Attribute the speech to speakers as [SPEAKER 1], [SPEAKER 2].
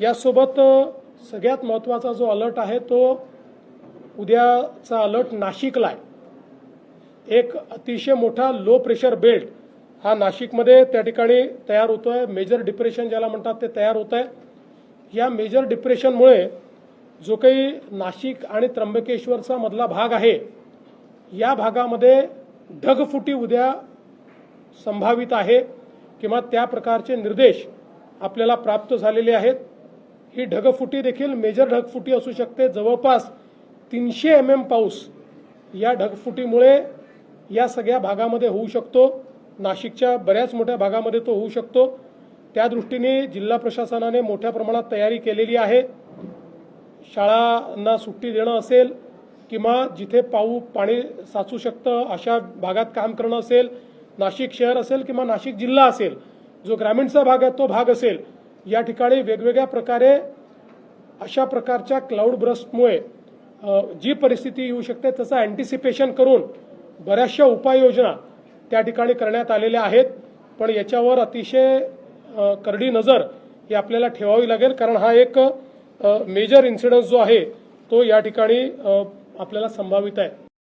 [SPEAKER 1] यासोबत सगळ्यात महत्त्वाचा जो अलर्ट आहे तो उद्याचा अलर्ट नाशिकला आहे। एक अतिशय मोठा लो प्रेशर बेल्ट हा नाशिकमध्ये त्या ठिकाणी तयार होतोय। मेजर डिप्रेशन ज्याला म्हणतात ते तयार होत आहे। या मेजर डिप्रेशनमुळे जो काही नाशिक आणि त्र्यंबकेश्वरचा मधला भाग आहे या भागामध्ये ढगफुटी उद्या संभावित आहे किंवा त्या प्रकारचे निर्देश आपल्याला प्राप्त झालेले आहेत। ही ढगफुटी देखील मेजर ढगफुटी असू शकते। जवळपास 300 mm पाऊस या ढगफुटीमुळे या सगळ्या भागामध्ये होऊ शकतो। नाशिकच्या बऱ्याच मोठ्या भागामध्ये तो होऊ शकतो। त्या दृष्टीने जिल्हा प्रशासनाने मोठ्या प्रमाणात तयारी केलेली आहे। शाळांना सुट्टी देणं असेल किंवा जिथे पाणी साचू शकतं अशा भागात काम करणं असेल, नाशिक शहर असेल किंवा नाशिक जिल्हा असेल, जो ग्रामीणचा भाग आहे तो भाग असेल, या ठिकाणी वेगवेगळ्या प्रकारे अशा प्रकारच्या क्लाउड ब्रस्टमुळे जी परिस्थिती येऊ शकते त्याचं अँटिसिपेशन करून बऱ्याचशा उपाययोजना त्या ठिकाणी करण्यात आलेल्या आहेत। पण याच्यावर अतिशय करडी नजर ही आपल्याला ठेवावी लागेल, कारण हा एक मेजर इन्सिडेंस जो आहे तो या ठिकाणी आपल्याला संभावित आहे।